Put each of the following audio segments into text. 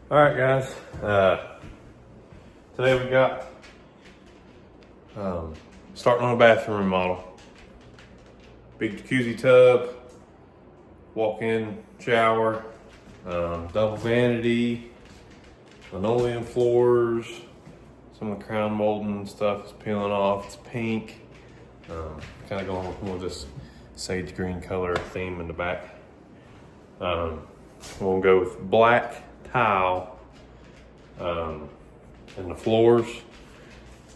All right, guys. Today we got starting on a bathroom remodel. Big jacuzzi tub, walk-in shower, double vanity, linoleum floors. Some of the crown molding stuff is peeling off. It's pink. Kind of going with more of this sage green color theme in the back. We'll go with black tile in the floors.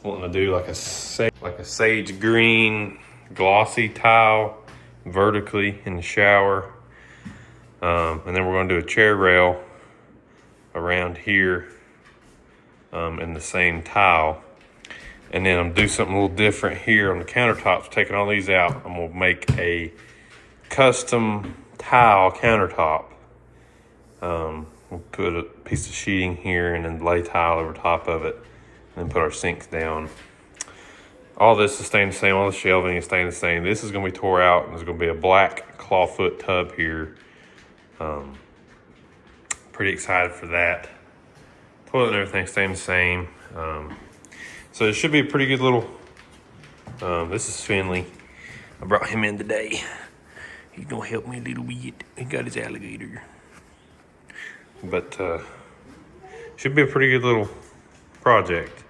Wanting to do like a sage green glossy tile vertically in the shower, and then we're going to do a chair rail around here in the same tile. And then I'm gonna do something a little different here on the countertops, taking all these out. I'm gonna make a custom tile countertop. We'll put a piece of sheeting here and then lay tile over top of it, and then put our sinks down. All this is staying the same, all the shelving is staying the same. This is gonna be tore out, and there's gonna be a black clawfoot tub here. Pretty excited for that. Toilet and everything staying the same. So it should be a pretty good little, this is Finley. I brought him in today. He's gonna help me a little bit. He got his alligator. But should be a pretty good little project.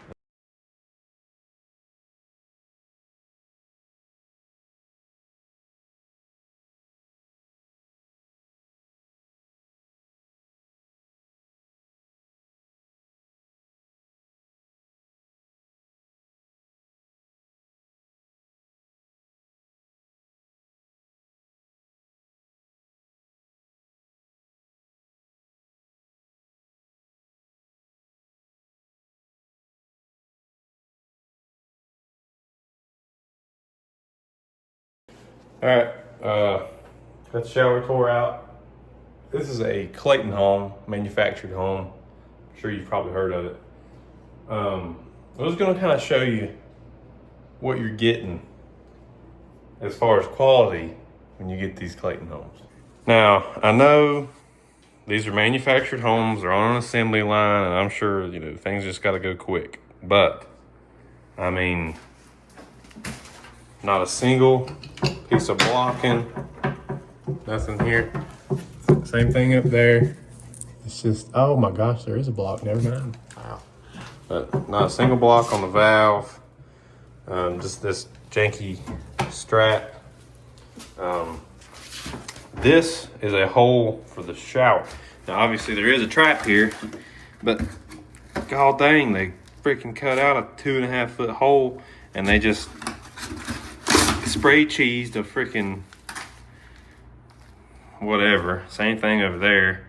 All right, got the shower tore out. This is a Clayton home, manufactured home. I'm sure you've probably heard of it. I was gonna kind of show you what you're getting as far as quality when you get these Clayton homes. Now, I know these are manufactured homes, they're on an assembly line, and I'm sure, things just gotta go quick. But, I mean, not a single piece of blocking, nothing here. Same thing up there. It's just, oh my gosh, there is a block, never mind. Wow. But not a single block on the valve. Just this janky strap. This is a hole for the shower. Now obviously there is a trap here, but god dang, they freaking cut out a 2.5 foot hole, and they just spray cheesed a freaking whatever. Same thing over there,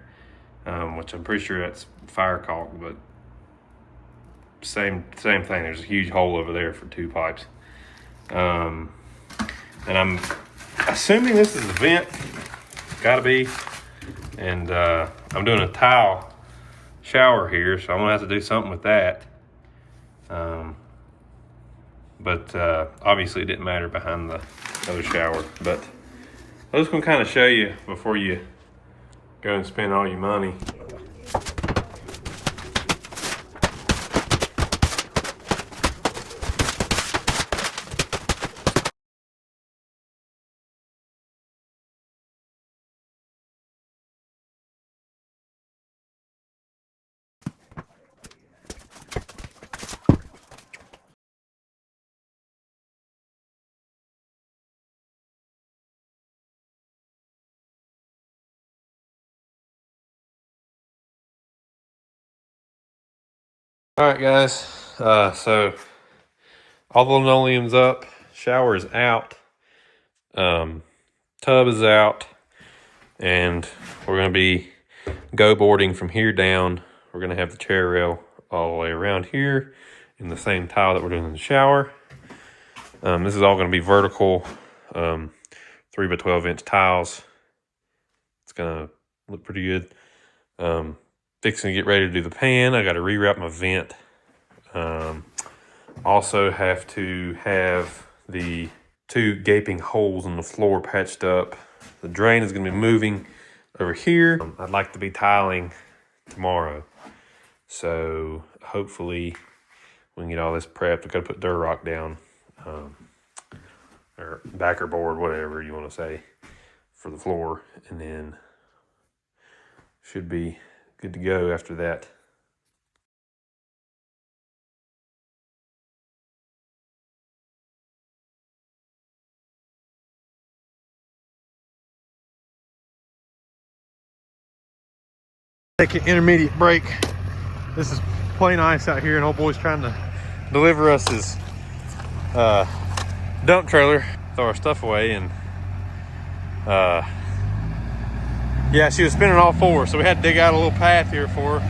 which I'm pretty sure that's fire caulk, but same thing. There's a huge hole over there for 2 pipes. And I'm assuming this is a vent, gotta be. And I'm doing a tile shower here, so I'm gonna have to do something with that. But obviously it didn't matter behind the other shower. But I'm just gonna kind of show you before you go and spend all your money. All right, guys. So all the linoleum's up, shower is out, tub is out, and we're gonna be go boarding from here down. We're gonna have the chair rail all the way around here in the same tile that we're doing in the shower. This is all gonna be vertical, 3 by 12 inch tiles. It's gonna look pretty good. Fixing to get ready to do the pan. I got to rewrap my vent. Also have to have the 2 gaping holes in the floor patched up. The drain is going to be moving over here. I'd like to be tiling tomorrow. So hopefully we can get all this prepped. We gotta put Durock down, or backer board, whatever you want to say, for the floor, and then should be good to go after that. Take an intermediate break. This is plain ice out here, and old boy's trying to deliver us his dump trailer, throw our stuff away, and yeah, she was spinning all four, so we had to dig out a little path here for her.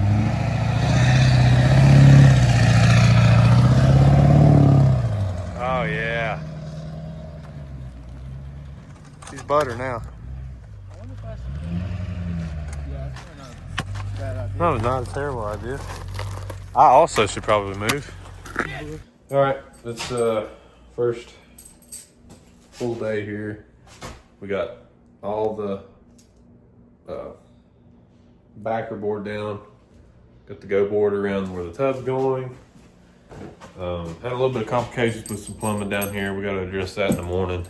Oh yeah, she's butter now. I wonder if I should. Yeah, that's not a bad idea. No, not a terrible idea. I also should probably move. All right, it's first full day here. We got all the backer board down. Got the go board around where the tub's going. Had a little bit of complications with some plumbing down here. We got to address that in the morning.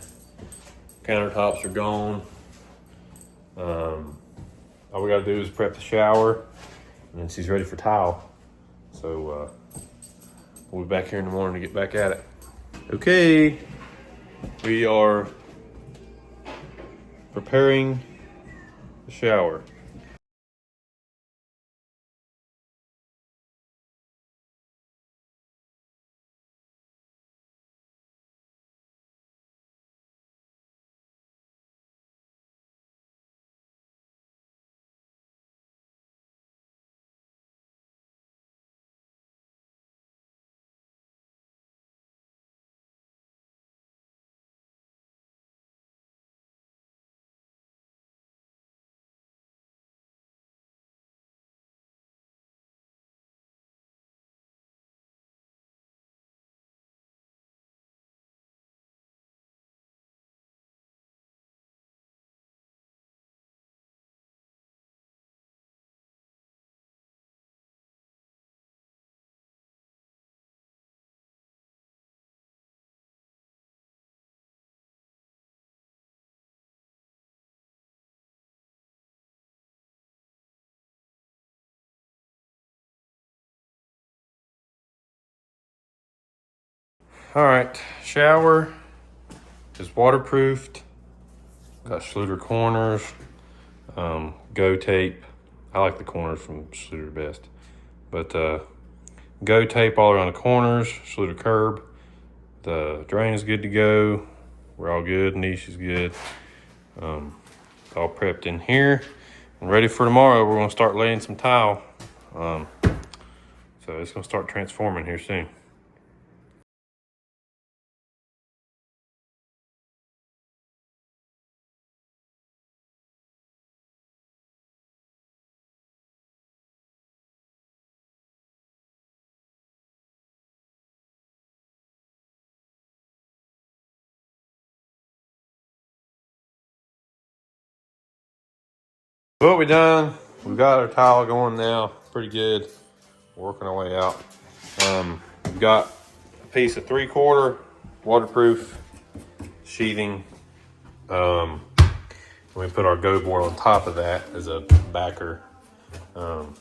Countertops are gone. All we got to do is prep the shower, and then she's ready for tile. So we'll be back here in the morning to get back at it. Okay, we are preparing the shower. All right, shower is waterproofed. Got Schluter corners, Go tape. I like the corners from Schluter best, but Go tape all around the corners. Schluter curb. The drain is good to go. We're all good. Niche is good. All prepped in here and ready for tomorrow. We're gonna start laying some tile. So it's gonna start transforming here soon. What we done, we've got our tile going now, pretty good. Working our way out. We've got a piece of 3/4 waterproof sheathing. We put our go board on top of that as a backer. Of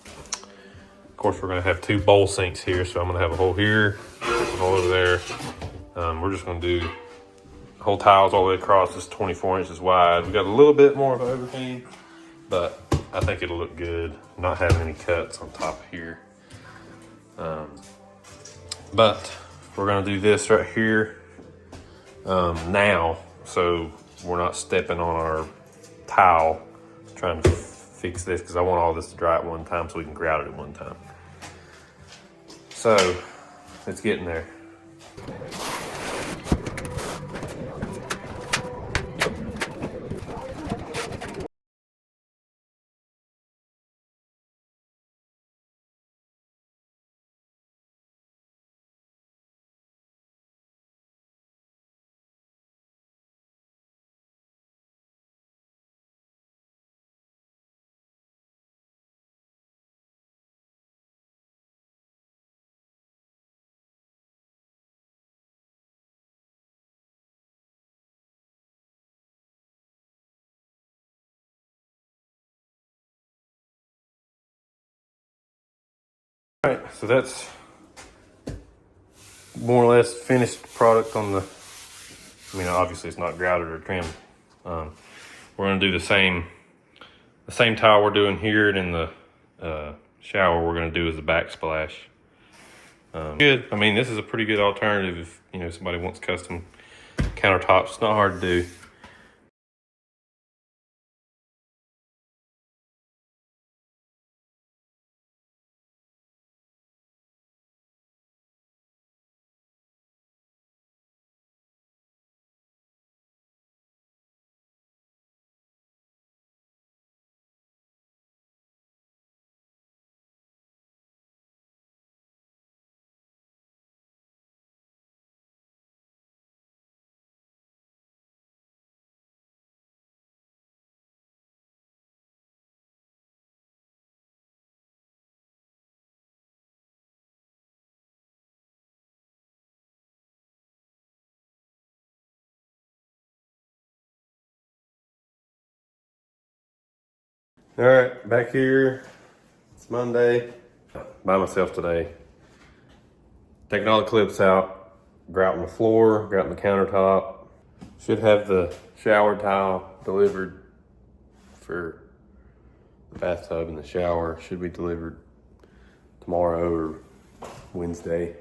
course, we're gonna have 2 bowl sinks here, so I'm gonna have a hole here, a hole over there. We're just gonna do whole tiles all the way across. This 24 inches wide. We got a little bit more of overhang, but I think it'll look good not having any cuts on top here. But we're gonna do this right here now, so we're not stepping on our tile trying to fix this, because I want all this to dry at one time so we can grout it at one time. So it's getting there. All right, so that's more or less finished product on the, I mean, obviously it's not grouted or trimmed. We're gonna do the same tile we're doing here, and in the shower we're gonna do as the backsplash. Good. I mean, this is a pretty good alternative if, you know, somebody wants custom countertops. It's not hard to do. All right, back here. It's Monday. By myself today. Taking all the clips out, grouting the floor, grouting the countertop. Should have the shower tile delivered for the bathtub and the shower. Should be delivered tomorrow or Wednesday.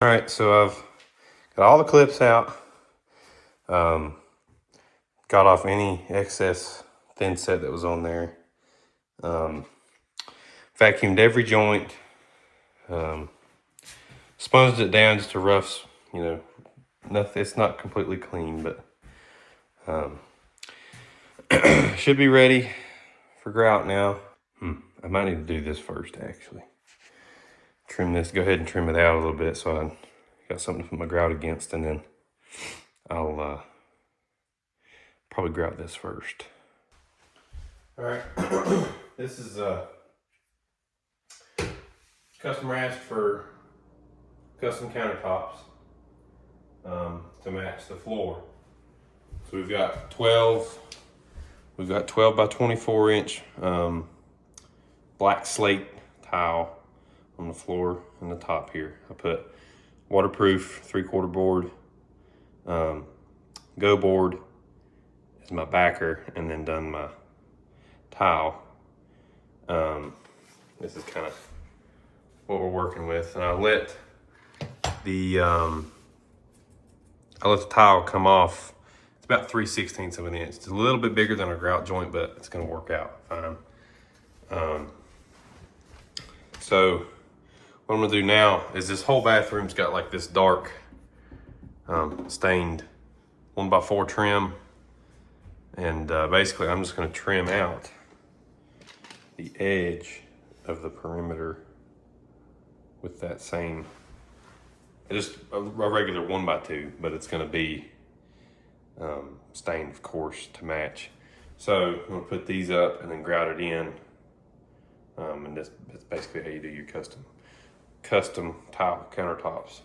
All right, so I've got all the clips out. Got off any excess thin set that was on there. Vacuumed every joint. Sponged it down just to rough, you know, nothing. It's not completely clean, but should be ready for grout now. I might need to do this first, actually. Trim this, go ahead and trim it out a little bit so I got something to put my grout against, and then I'll probably grout this first. All right, this is customer asked for custom countertops to match the floor. So we've got 12 by 24 inch black slate tile on the floor and the top here. I put waterproof 3/4 board, go board is my backer, and then done my tile. This is kind of what we're working with, and I let the tile come off. It's about 3/16 of an inch. It's a little bit bigger than a grout joint, but it's gonna work out fine. So what I'm gonna do now is this whole bathroom's got like this dark stained 1x4 trim, and basically I'm just gonna trim out the edge of the perimeter with that same, just a regular 1x2, but it's gonna be stained, of course, to match. So I'm gonna put these up and then grout it in, and that's basically how you do your custom tile countertops.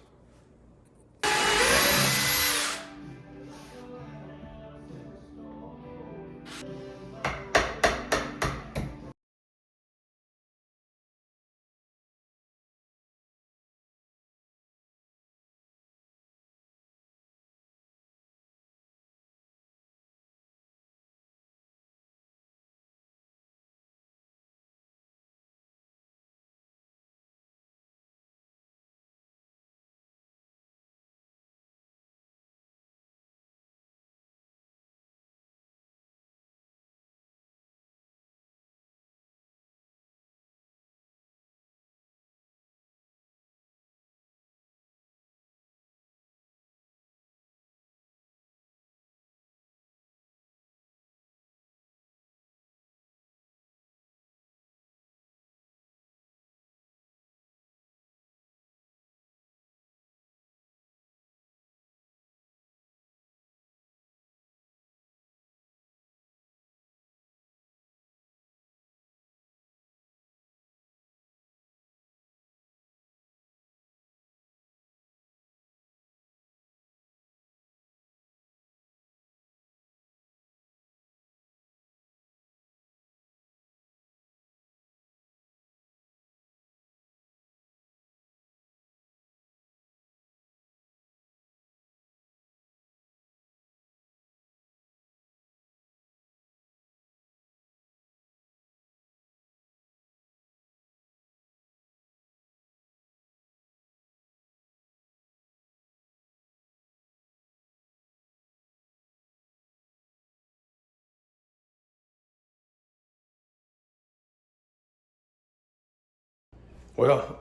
Well,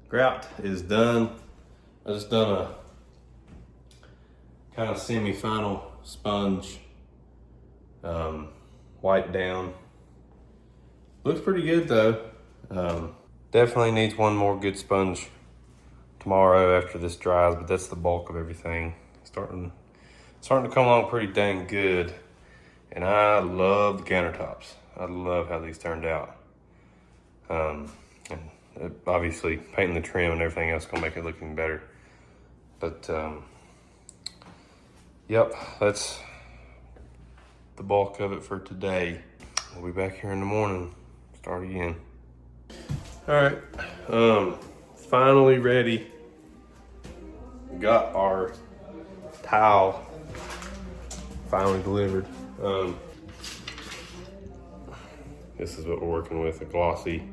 grout is done. I just done a kind of semi-final sponge wipe down. Looks pretty good though. Definitely needs one more good sponge tomorrow after this dries, but that's the bulk of everything. Starting to come along pretty dang good. And I love the countertops. I love how these turned out. And obviously painting the trim and everything else gonna make it look even better. But yep, that's the bulk of it for today. We'll be back here in the morning, start again. All right, finally ready. Got our towel finally delivered. This is what we're working with, the glossy,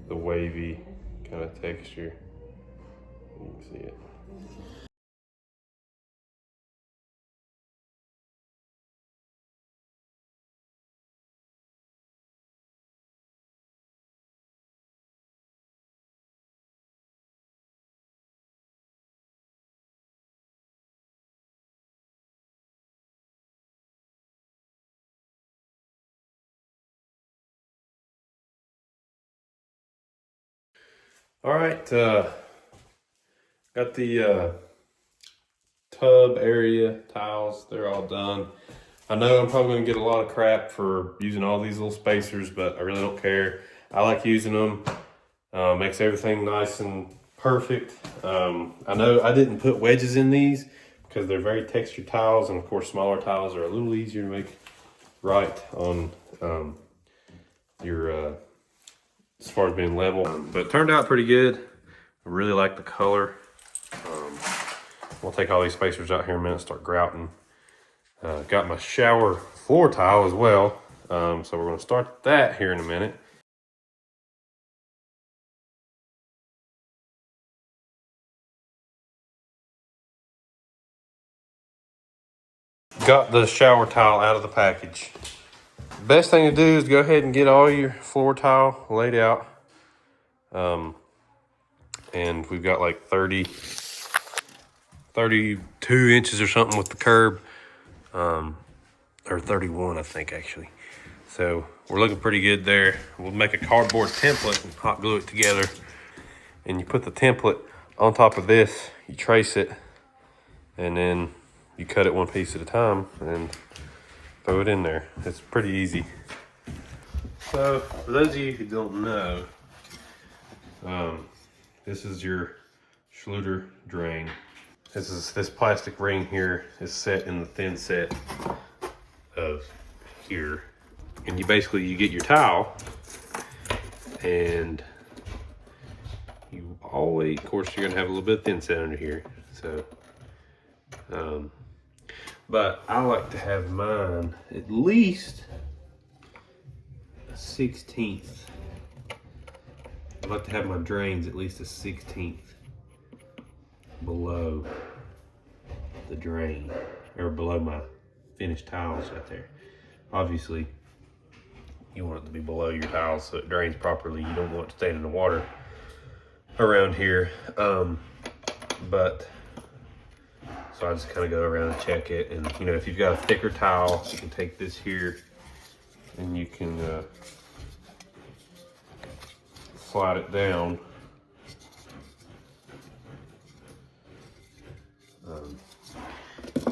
the wavy kind of texture. You can see it. All right, got the tub area tiles, they're all done. I know I'm probably gonna get a lot of crap for using all these little spacers, but I really don't care. I like using them. Makes everything nice and perfect. I know I didn't put wedges in these because they're very textured tiles, and of course smaller tiles are a little easier to make right on your as far as being level. But it turned out pretty good. I really like the color. We'll take all these spacers out here in a minute and start grouting. Got my shower floor tile as well. So we're gonna start that here in a minute. Got the shower tile out of the package. Best thing to do is go ahead and get all your floor tile laid out. And we've got like 32 inches or something with the curb. Or 31, I think, actually. So we're looking pretty good there. We'll make a cardboard template and hot glue it together. And you put the template on top of this, you trace it, and then you cut it one piece at a time and throw it in there. It's pretty easy. So for those of you who don't know, this is your Schluter drain. This plastic ring here is set in the thin set of here. And you get your towel, and you always, of course, you're gonna have a little bit of thin set under here. So, but I like to have mine at least a 1/16. I like to have my drains at least a 1/16 below the drain, or below my finished tiles right there. Obviously, you want it to be below your tiles so it drains properly. You don't want it to stay in the water around here. But so I just kind of go around and check it. And you know, if you've got a thicker towel, you can take this here and you can slide it down. And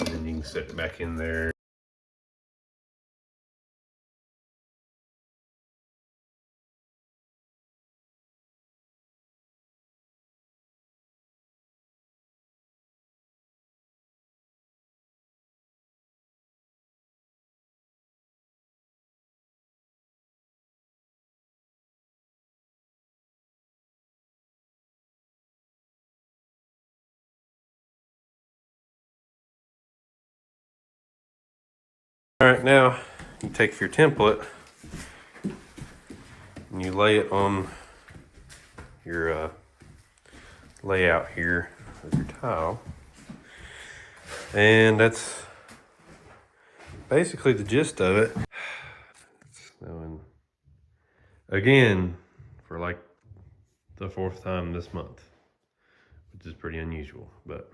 then you can set it back in there. All right, now you take your template and you lay it on your layout here of your tile. And that's basically the gist of it. Again, for like the 4th time this month, which is pretty unusual, but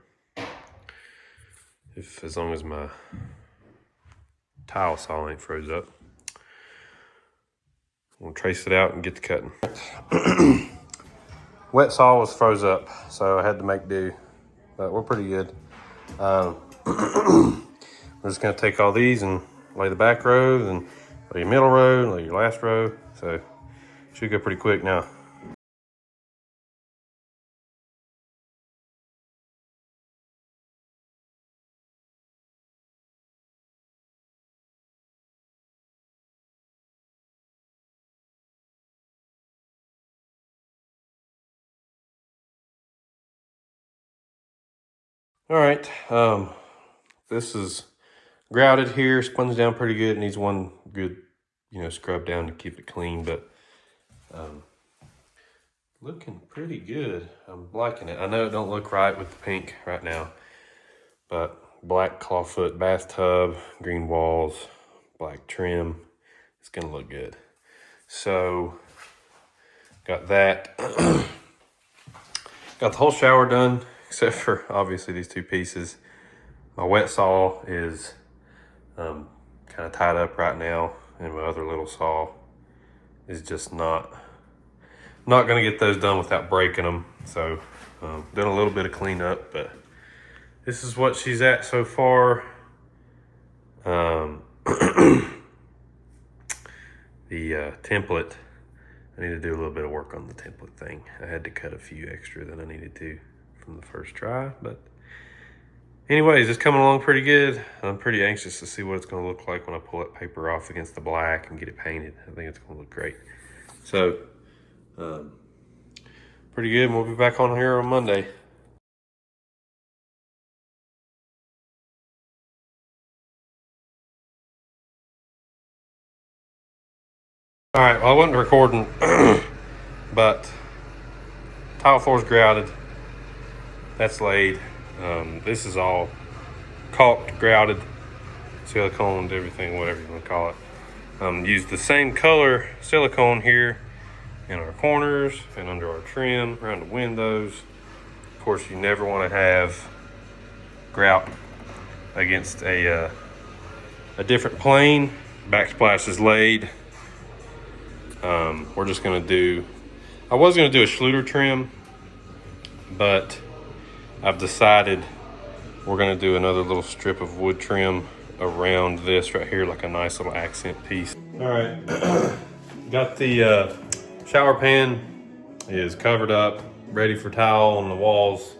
as long as my tile saw ain't froze up, we'll trace it out and get to cutting. Wet saw was froze up, so I had to make do, but we're pretty good. We're just gonna take all these and lay the back row, and lay your middle row, and lay your last row, so should go pretty quick now. All right, this is grouted here, sponged down pretty good. Needs one good, scrub down to keep it clean, but looking pretty good. I'm liking it. I know it don't look right with the pink right now, but black clawfoot bathtub, green walls, black trim, it's gonna look good. So, got that. Got the whole shower done, except for obviously these 2 pieces. My wet saw is kind of tied up right now, and my other little saw is just not gonna get those done without breaking them. So done a little bit of cleanup, but this is what she's at so far. The template, I need to do a little bit of work on the template thing. I had to cut a few extra than I needed to from the first try, but anyways, it's coming along pretty good. I'm pretty anxious to see what it's gonna look like when I pull that paper off against the black and get it painted. I think it's gonna look great. So, pretty good, and we'll be back on here on Monday. All right, well, I wasn't recording, but tile floor's grouted. That's laid. This is all caulked, grouted, siliconed, everything, whatever you want to call it. Used the same color silicone here in our corners and under our trim, around the windows. Of course, you never want to have grout against a different plane. Backsplash is laid. We're just gonna do, I was gonna do a Schluter trim, but I've decided we're gonna do another little strip of wood trim around this right here, like a nice little accent piece. All right, got the shower pan is covered up, ready for tile on the walls.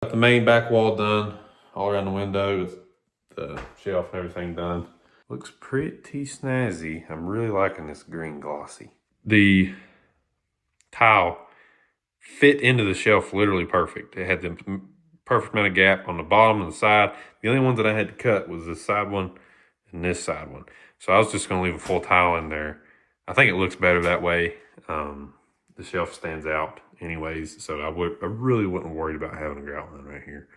Got the main back wall done, all around the window, with the shelf and everything done. Looks pretty snazzy. I'm really liking this green glossy. The tile fit into the shelf literally perfect. It had the perfect amount of gap on the bottom and the side. The only ones that I had to cut was this side one and this side one. So I was just gonna leave a full tile in there. I think it looks better that way. The shelf stands out anyways, so I really wasn't worried about having a grout line right here.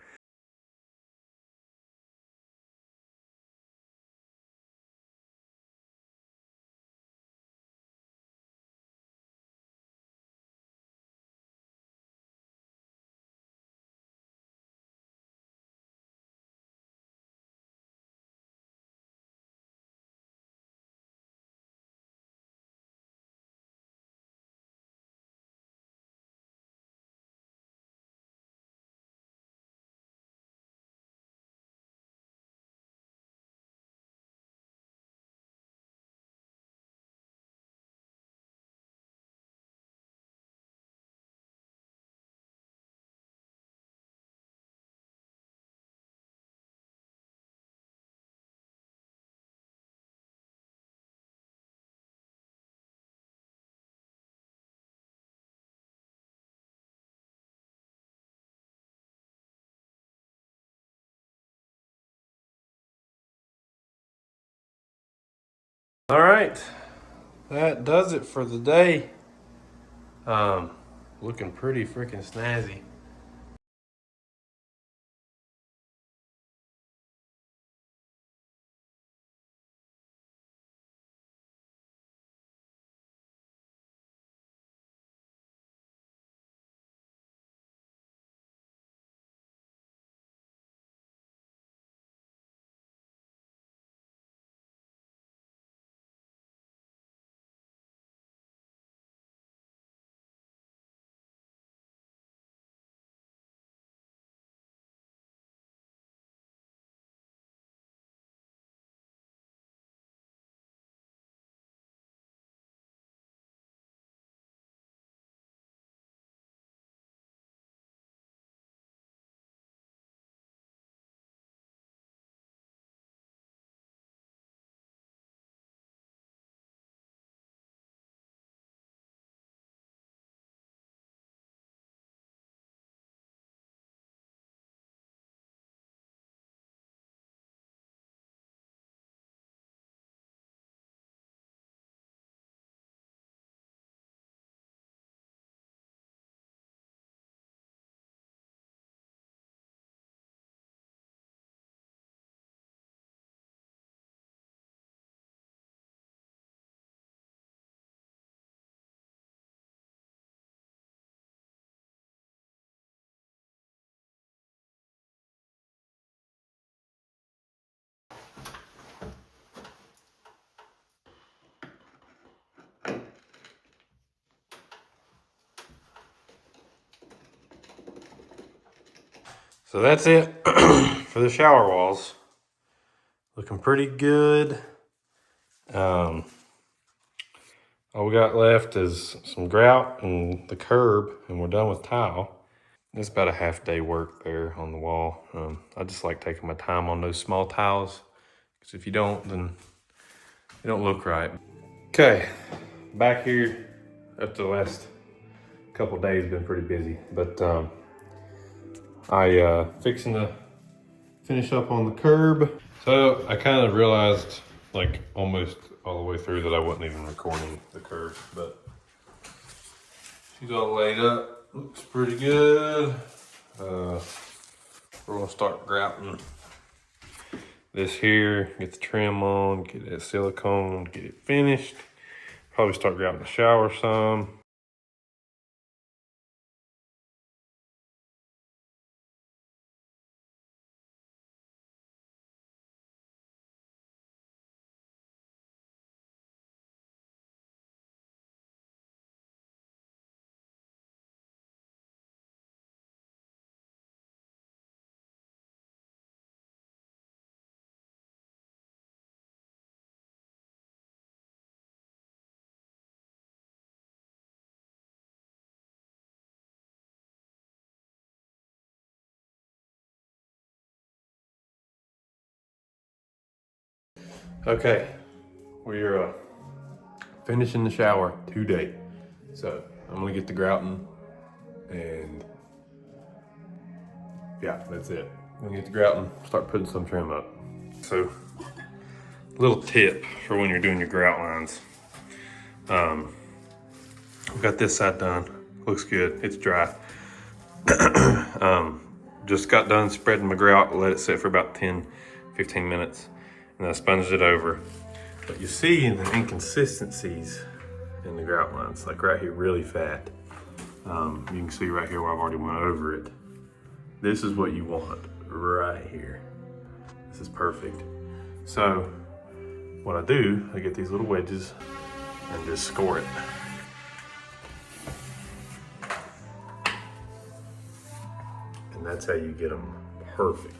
All right, that does it for the day. Looking pretty freaking snazzy. So that's it for the shower walls. Looking pretty good. All we got left is some grout and the curb, and we're done with tile. It's about a half day work there on the wall. I just like taking my time on those small tiles, because if you don't, then they don't look right. Okay, back here after the last couple days, been pretty busy, but I fixing to finish up on the curb. So I kind of realized, like almost all the way through, that I wasn't even recording the curb, but she's all laid up. Looks pretty good. We're gonna start grouting this here, get the trim on, get that silicone, get it finished. Probably start grouting the shower some. Okay, we're finishing the shower today. So I'm gonna get the grouting, and yeah, that's it. I'm gonna get the grouting, start putting some trim up. So, little tip for when you're doing your grout lines. I've got this side done. Looks good. It's dry. Just got done spreading my grout. Let it sit for about 10, 15 minutes. And I sponged it over. But you see the inconsistencies in the grout lines, like right here, really fat. You can see right here where I've already went over it. This is what you want right here. This is perfect. So what I do, I get these little wedges and just score it. And that's how you get them perfect.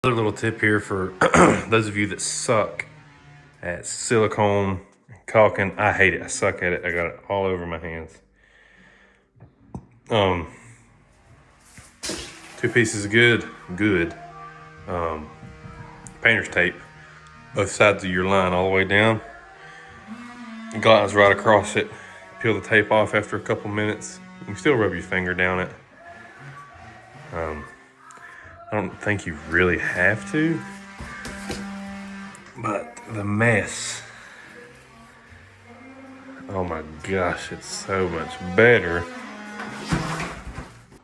Another little tip here for those of you that suck at silicone caulking. I hate it. I suck at it. I got it all over my hands. Two pieces of good painter's tape, both sides of your line all the way down. Glides right across it. Peel the tape off after a couple minutes. You can still rub your finger down it. I don't think you really have to, but the mess, oh my gosh, it's so much better.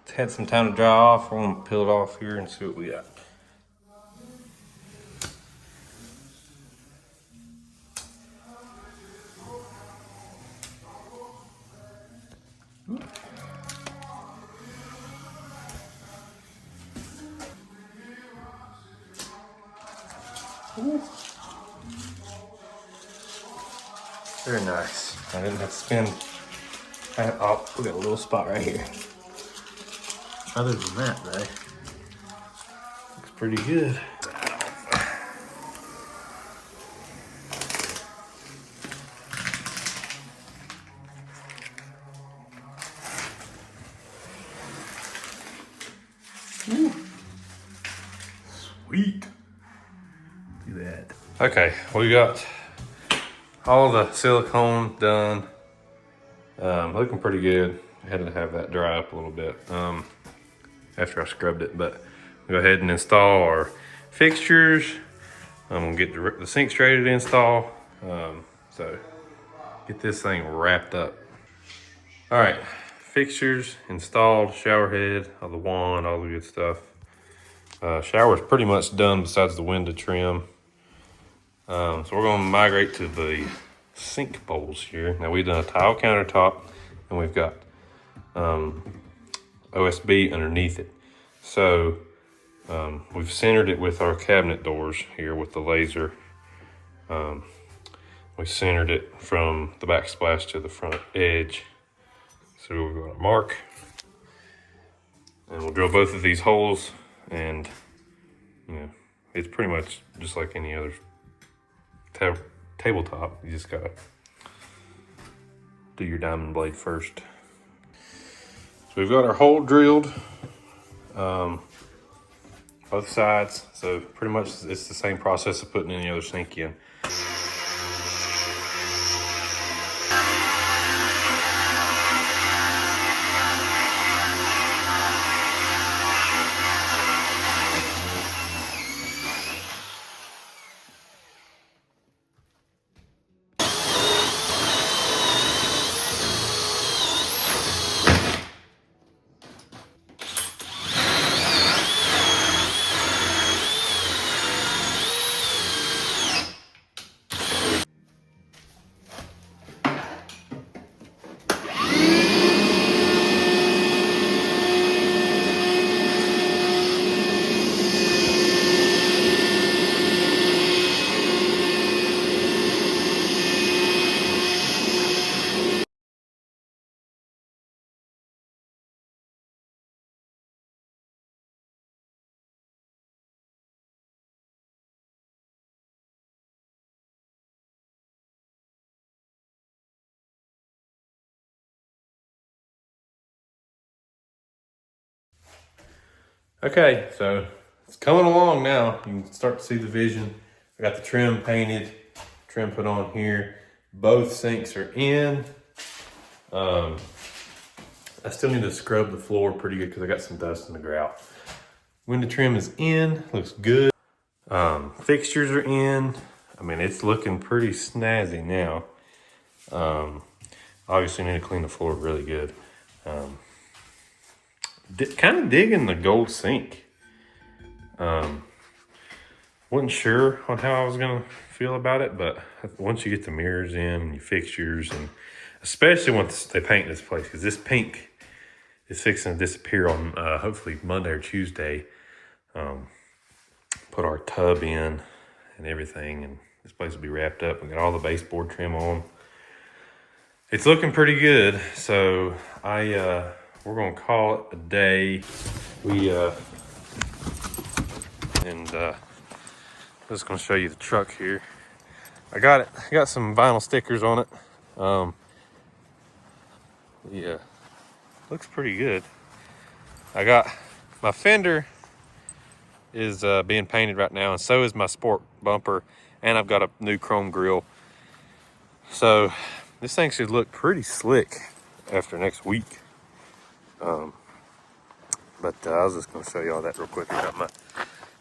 It's had some time to dry off. We're gonna peel it off here and see what we got. Ooh. Very nice. I didn't have to spend. Oh, we got a little spot right here. Other than that, though, looks pretty good. Ooh. Sweet. Do that. Okay, we got all the silicone done. Looking pretty good. I had to have that dry up a little bit after I scrubbed it, but we'll go ahead and install our fixtures. I'm gonna get the sink straighted to install. So get this thing wrapped up. All right, fixtures installed, shower head, all the wand, all the good stuff. Shower's pretty much done besides the window trim. So we're gonna migrate to the sink bowls here. Now we've done a tile countertop and we've got OSB underneath it. So we've centered it with our cabinet doors here with the laser. We centered it from the backsplash to the front edge. So we're gonna mark. And we'll drill both of these holes, and you know, it's pretty much just like any other tabletop. You just gotta do your diamond blade first. So we've got our hole drilled, both sides. So pretty much it's the same process of putting any other sink in. Okay, so it's coming along now. You can start to see the vision. I got the trim painted, trim put on here. Both sinks are in. I still need to scrub the floor pretty good because I got some dust in the grout. Window trim is in, looks good. Fixtures are in. I mean, it's looking pretty snazzy now. Obviously need to clean the floor really good. Kind of digging the gold sink. Wasn't sure on how I was gonna feel about it, but once you get the mirrors in and your fixtures, and especially once they paint this place, because this pink is fixing to disappear on hopefully Monday or Tuesday. Put our tub in and everything, and this place will be wrapped up. We got all the baseboard trim on. It's looking pretty good, so we're gonna call it a day. and I'm just gonna show you the truck here. I got some vinyl stickers on it. Yeah, looks pretty good. I got my fender is being painted right now, and so is my sport bumper, and I've got a new chrome grille. So this thing should look pretty slick after next week. But I was just going to show you all that real quick. I got my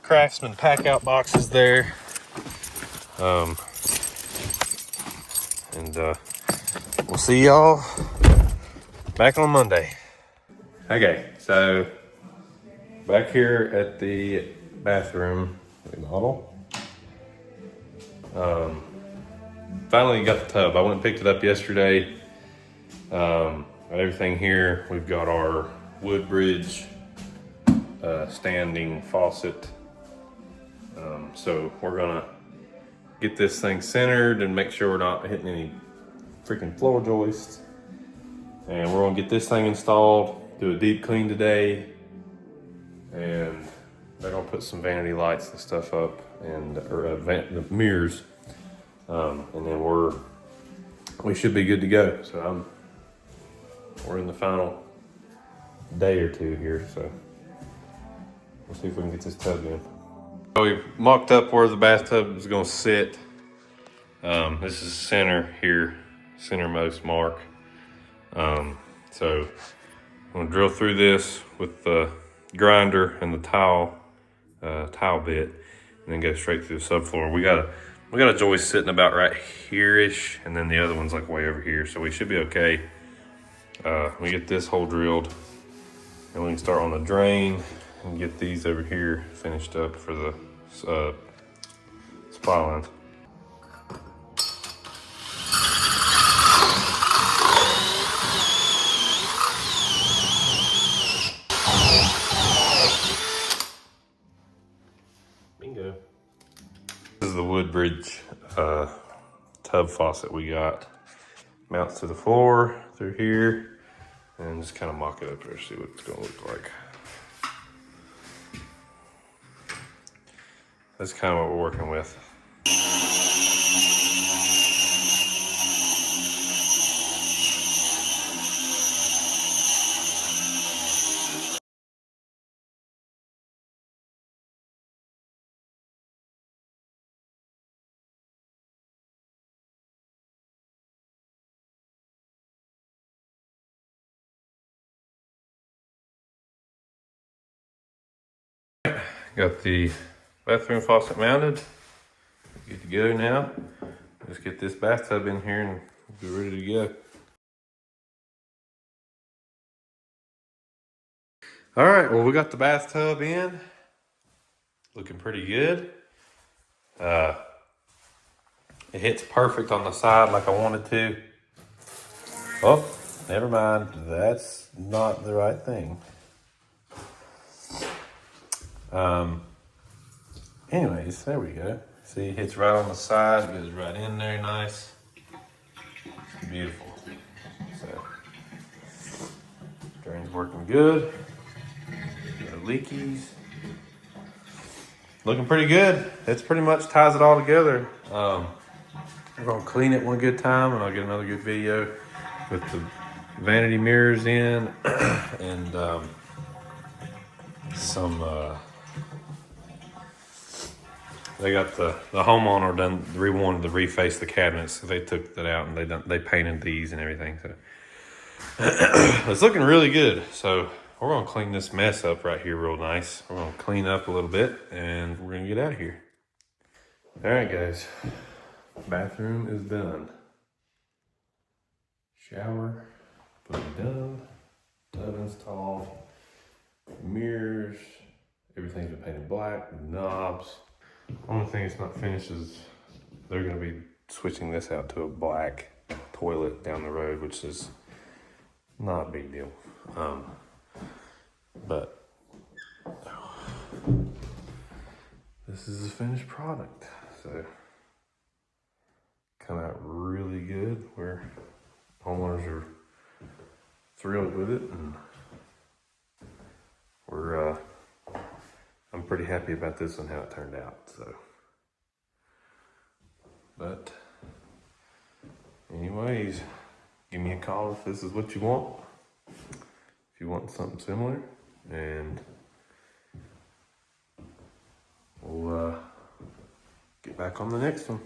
Craftsman pack out boxes there. And we'll see y'all back on Monday. Okay, so back here at the bathroom remodel. Finally got the tub. I went and picked it up yesterday. Got everything here. We've got our Woodbridge standing faucet. So we're gonna get this thing centered and make sure we're not hitting any freaking floor joists. And we're gonna get this thing installed, do a deep clean today, and they're gonna put some vanity lights and stuff up, and the mirrors, and then we should be good to go. So we're in the final day or two here, so we'll see if we can get this tub in. So we've mocked up where the bathtub is gonna sit. This is center here, centermost mark. So I'm gonna drill through this with the grinder and the tile bit, and then go straight through the subfloor. We got a joist sitting about right here-ish, and then the other one's like way over here, so we should be okay. We get this hole drilled, and we can start on the drain and get these over here finished up for the supply lines. Bingo. This is the Woodbridge tub faucet we got. Mounts to the floor through here, and just kind of mock it up there, see what it's gonna look like. That's kind of what we're working with. Got the bathroom faucet mounted. Good to go now. Let's get this bathtub in here and be ready to go. All right, well, we got the bathtub in. Looking pretty good. It hits perfect on the side like I wanted to. Oh, never mind. That's not the right thing. Anyways, there we go. See, it hits right on the side, goes right in there, nice. Beautiful. So, drain's working good. No leakies. Looking pretty good. It's pretty much ties it all together. We're gonna clean it one good time, and I'll get another good video with the vanity mirrors in, and some. They got the homeowner wanted to reface the cabinets, so they took that out and they painted these and everything. So it's looking really good. So we're gonna clean this mess up right here real nice. We're gonna clean up a little bit, and we're gonna get out of here. All right, guys. Bathroom is done. Shower, put it done. Tub installed. Mirrors. Everything's been painted black. The knobs. Only thing that's not finished is they're going to be switching this out to a black toilet down the road, which is not a big deal. But this is the finished product. So come out really good. Homeowners are thrilled with it, and I'm pretty happy about this one, how it turned out, so. But anyways, give me a call if this is what you want. If you want something similar, and we'll get back on the next one.